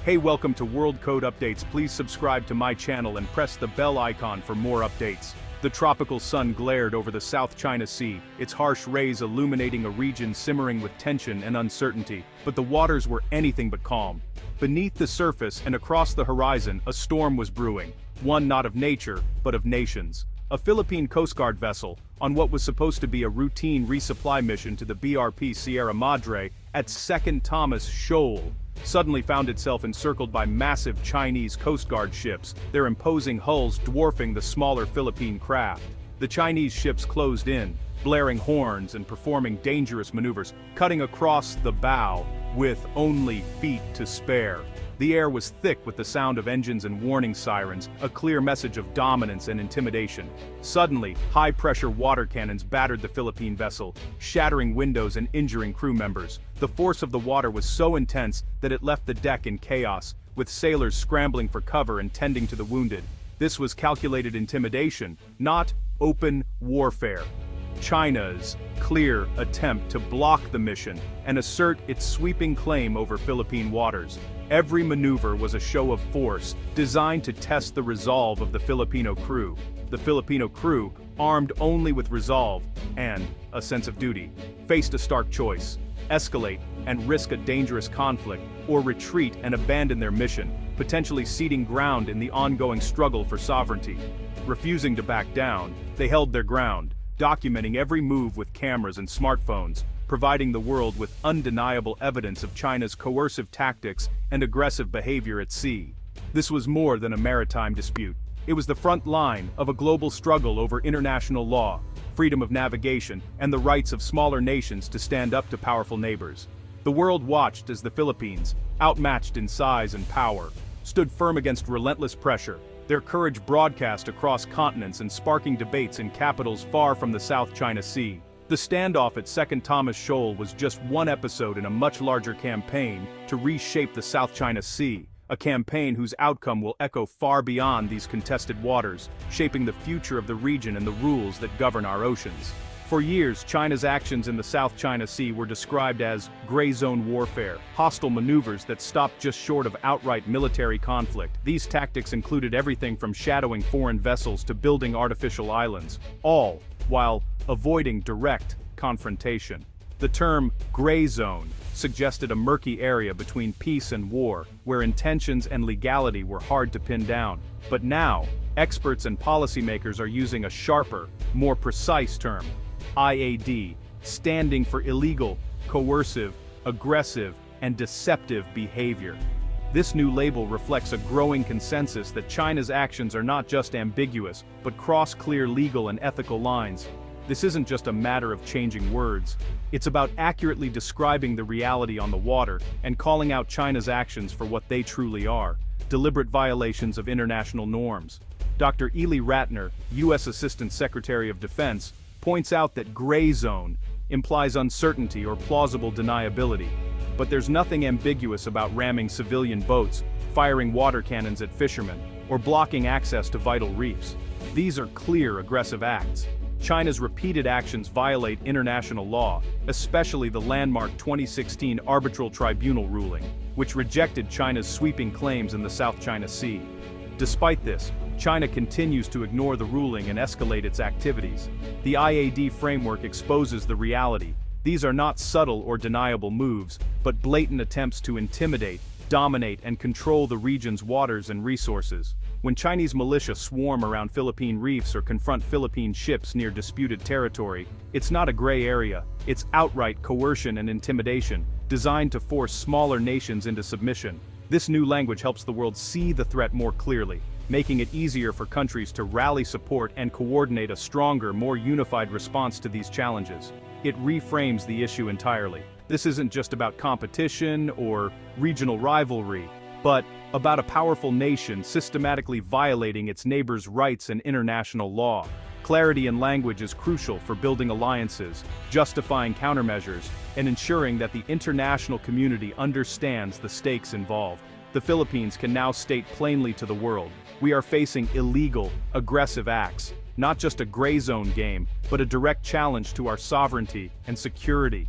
Hey, welcome to World Code Updates. Please subscribe to my channel and press the bell icon for more updates. The tropical sun glared over the South China Sea, its harsh rays illuminating a region simmering with tension and uncertainty, but the waters were anything but calm. Beneath the surface and across the horizon, a storm was brewing, one not of nature, but of nations. A Philippine Coast Guard vessel, on what was supposed to be a routine resupply mission to the BRP Sierra Madre at Second Thomas Shoal, suddenly found itself encircled by massive Chinese Coast Guard ships, their imposing hulls dwarfing the smaller Philippine craft. The Chinese ships closed in, blaring horns and performing dangerous maneuvers, cutting across the bow with only feet to spare. The air was thick with the sound of engines and warning sirens, a clear message of dominance and intimidation. Suddenly, high-pressure water cannons battered the Philippine vessel, shattering windows and injuring crew members. The force of the water was so intense that it left the deck in chaos, with sailors scrambling for cover and tending to the wounded. This was calculated intimidation, not open warfare. China's clear attempt to block the mission and assert its sweeping claim over Philippine waters. Every maneuver was a show of force, designed to test the resolve of the Filipino crew. The Filipino crew, armed only with resolve and a sense of duty, faced a stark choice: escalate and risk a dangerous conflict, or retreat and abandon their mission, potentially ceding ground in the ongoing struggle for sovereignty. Refusing to back down, they held their ground, documenting every move with cameras and smartphones, providing the world with undeniable evidence of China's coercive tactics and aggressive behavior at sea. This was more than a maritime dispute. It was the front line of a global struggle over international law, freedom of navigation, and the rights of smaller nations to stand up to powerful neighbors. The world watched as the Philippines, outmatched in size and power, stood firm against relentless pressure, their courage broadcast across continents and sparking debates in capitals far from the South China Sea. The standoff at Second Thomas Shoal was just one episode in a much larger campaign to reshape the South China Sea, a campaign whose outcome will echo far beyond these contested waters, shaping the future of the region and the rules that govern our oceans. For years, China's actions in the South China Sea were described as gray zone warfare, hostile maneuvers that stopped just short of outright military conflict. These tactics included everything from shadowing foreign vessels to building artificial islands, all while avoiding direct confrontation. The term gray zone suggested a murky area between peace and war, where intentions and legality were hard to pin down. But now, experts and policymakers are using a sharper, more precise term: IAD, standing for illegal, coercive, aggressive, and deceptive behavior. This new label reflects a growing consensus that China's actions are not just ambiguous, but cross clear legal and ethical lines. This isn't just a matter of changing words. It's about accurately describing the reality on the water and calling out China's actions for what they truly are: deliberate violations of international norms. Dr. Ely Ratner, U.S. Assistant Secretary of Defense, points out that gray zone implies uncertainty or plausible deniability. But there's nothing ambiguous about ramming civilian boats, firing water cannons at fishermen, or blocking access to vital reefs. These are clear aggressive acts. China's repeated actions violate international law, especially the landmark 2016 Arbitral Tribunal ruling, which rejected China's sweeping claims in the South China Sea. Despite this, China continues to ignore the ruling and escalate its activities. The IAD framework exposes the reality. These are not subtle or deniable moves, but blatant attempts to intimidate, dominate, and control the region's waters and resources. When Chinese militia swarm around Philippine reefs or confront Philippine ships near disputed territory, it's not a gray area, it's outright coercion and intimidation, designed to force smaller nations into submission. This new language helps the world see the threat more clearly, making it easier for countries to rally support and coordinate a stronger, more unified response to these challenges. It reframes the issue entirely. This isn't just about competition or regional rivalry, but about a powerful nation systematically violating its neighbors' rights and international law. Clarity in language is crucial for building alliances, justifying countermeasures, and ensuring that the international community understands the stakes involved. The Philippines can now state plainly to the world: we are facing illegal, aggressive acts, not just a gray zone game, but a direct challenge to our sovereignty and security.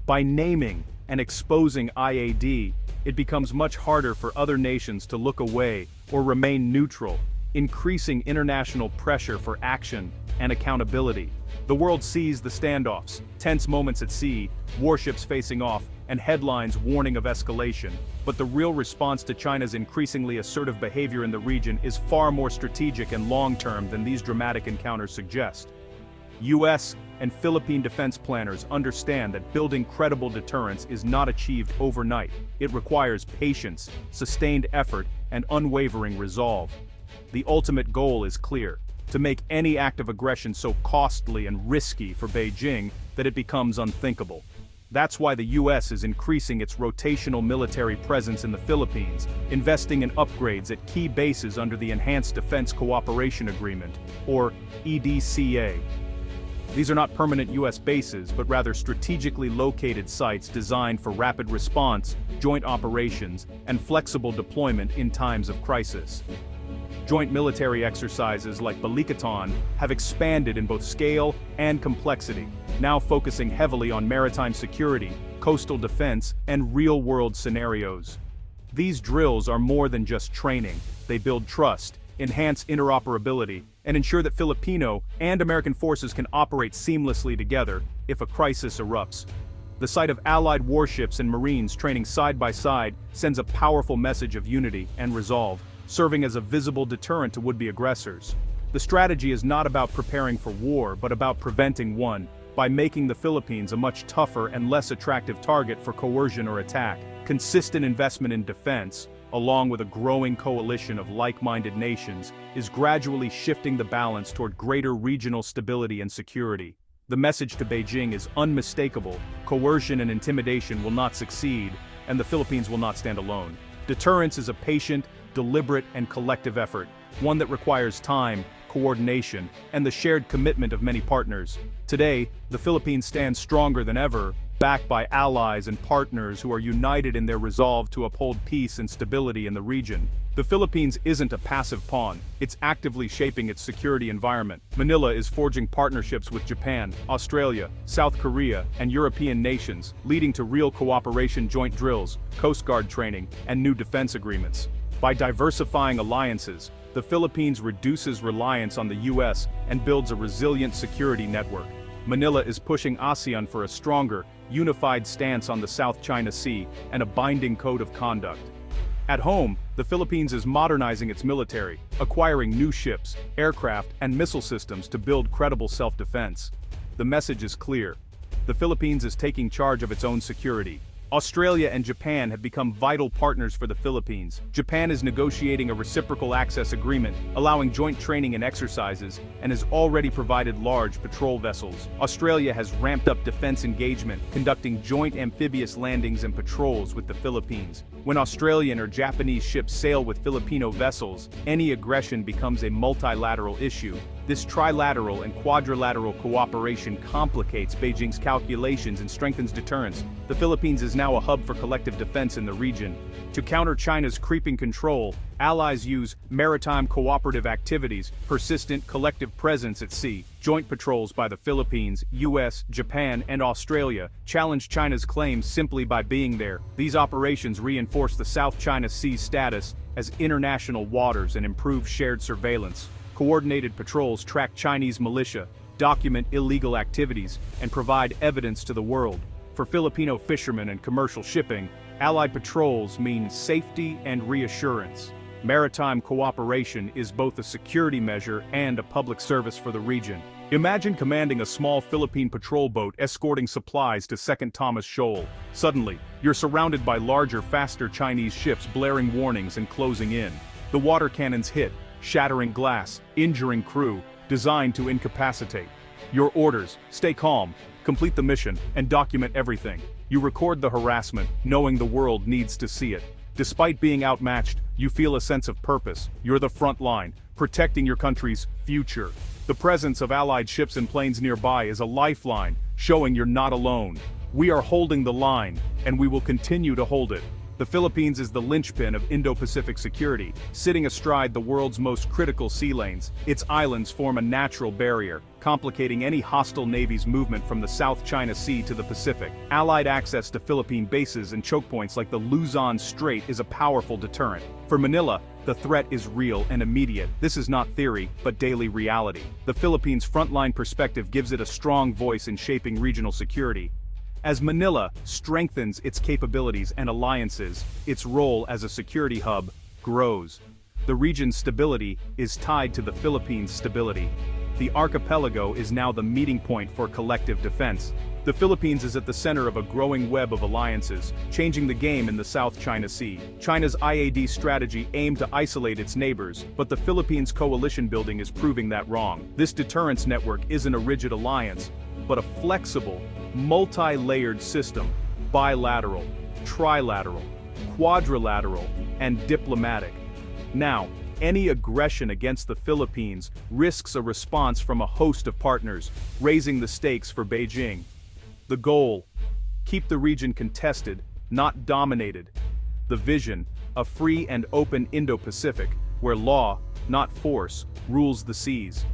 By naming and exposing IAD, it becomes much harder for other nations to look away or remain neutral, increasing international pressure for action and accountability. The world sees the standoffs, tense moments at sea, warships facing off, and headlines warning of escalation. But the real response to China's increasingly assertive behavior in the region is far more strategic and long-term than these dramatic encounters suggest. US and Philippine defense planners understand that building credible deterrence is not achieved overnight. It requires patience, sustained effort, and unwavering resolve. The ultimate goal is clear: to make any act of aggression so costly and risky for Beijing that it becomes unthinkable. That's why the US is increasing its rotational military presence in the Philippines, investing in upgrades at key bases under the Enhanced Defense Cooperation Agreement, or EDCA. These are not permanent US bases, but rather strategically located sites designed for rapid response, joint operations, and flexible deployment in times of crisis. Joint military exercises like Balikatan have expanded in both scale and complexity, now focusing heavily on maritime security, coastal defense, and real-world scenarios. These drills are more than just training. They build trust, enhance interoperability, and ensure that Filipino and American forces can operate seamlessly together if a crisis erupts. The sight of Allied warships and Marines training side by side sends a powerful message of unity and resolve, serving as a visible deterrent to would-be aggressors. The strategy is not about preparing for war, but about preventing one, by making the Philippines a much tougher and less attractive target for coercion or attack. Consistent investment in defense, along with a growing coalition of like-minded nations, is gradually shifting the balance toward greater regional stability and security. The message to Beijing is unmistakable: coercion and intimidation will not succeed, and the Philippines will not stand alone. Deterrence is a patient, deliberate, and collective effort, one that requires time, coordination, and the shared commitment of many partners. Today, the Philippines stands stronger than ever, backed by allies and partners who are united in their resolve to uphold peace and stability in the region. The Philippines isn't a passive pawn, it's actively shaping its security environment. Manila is forging partnerships with Japan, Australia, South Korea, and European nations, leading to real cooperation, joint drills, Coast Guard training, and new defense agreements. By diversifying alliances, the Philippines reduces reliance on the US and builds a resilient security network. Manila is pushing ASEAN for a stronger, unified stance on the South China Sea and a binding code of conduct. At home, the Philippines is modernizing its military, acquiring new ships, aircraft, and missile systems to build credible self-defense. The message is clear: the Philippines is taking charge of its own security. Australia and Japan have become vital partners for the Philippines. Japan is negotiating a reciprocal access agreement, allowing joint training and exercises, and has already provided large patrol vessels. Australia has ramped up defense engagement, conducting joint amphibious landings and patrols with the Philippines. When Australian or Japanese ships sail with Filipino vessels, any aggression becomes a multilateral issue. This trilateral and quadrilateral cooperation complicates Beijing's calculations and strengthens deterrence. The Philippines is now a hub for collective defense in the region. To counter China's creeping control, allies use maritime cooperative activities, persistent collective presence at sea. Joint patrols by the Philippines, US, Japan, and Australia challenge China's claims simply by being there. These operations reinforce the South China Sea's status as international waters and improve shared surveillance. Coordinated patrols track Chinese militia, document illegal activities, and provide evidence to the world. For Filipino fishermen and commercial shipping, Allied patrols mean safety and reassurance. Maritime cooperation is both a security measure and a public service for the region. Imagine commanding a small Philippine patrol boat escorting supplies to Second Thomas Shoal. Suddenly, you're surrounded by larger, faster Chinese ships blaring warnings and closing in. The water cannons hit, shattering glass, injuring crew, designed to incapacitate. Your orders: stay calm, complete the mission, and document everything. You record the harassment, knowing the world needs to see it. Despite being outmatched, you feel a sense of purpose. You're the front line, protecting your country's future. The presence of Allied ships and planes nearby is a lifeline, showing you're not alone. We are holding the line, and we will continue to hold it. The Philippines is the linchpin of Indo-Pacific security, sitting astride the world's most critical sea lanes. Its islands form a natural barrier, complicating any hostile navy's movement from the South China Sea to the Pacific. Allied access to Philippine bases and choke points like the Luzon Strait is a powerful deterrent. For Manila, the threat is real and immediate. This is not theory, but daily reality. The Philippines' frontline perspective gives it a strong voice in shaping regional security. As Manila strengthens its capabilities and alliances, its role as a security hub grows. The region's stability is tied to the Philippines' stability. The archipelago is now the meeting point for collective defense. The Philippines is at the center of a growing web of alliances, changing the game in the South China Sea. China's IAD strategy aimed to isolate its neighbors, but the Philippines' coalition building is proving that wrong. This deterrence network isn't a rigid alliance, but a flexible, multi-layered system, bilateral, trilateral, quadrilateral, and diplomatic. Now, any aggression against the Philippines risks a response from a host of partners, raising the stakes for Beijing. The goal: keep the region contested, not dominated. The vision: a free and open Indo-Pacific, where law, not force, rules the seas.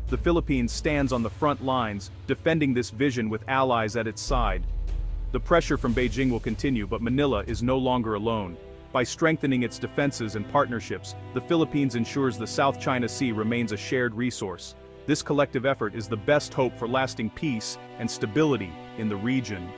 The Philippines stands on the front lines, defending this vision with allies at its side. The pressure from Beijing will continue, but Manila is no longer alone. By strengthening its defenses and partnerships, the Philippines ensures the South China Sea remains a shared resource. This collective effort is the best hope for lasting peace and stability in the region.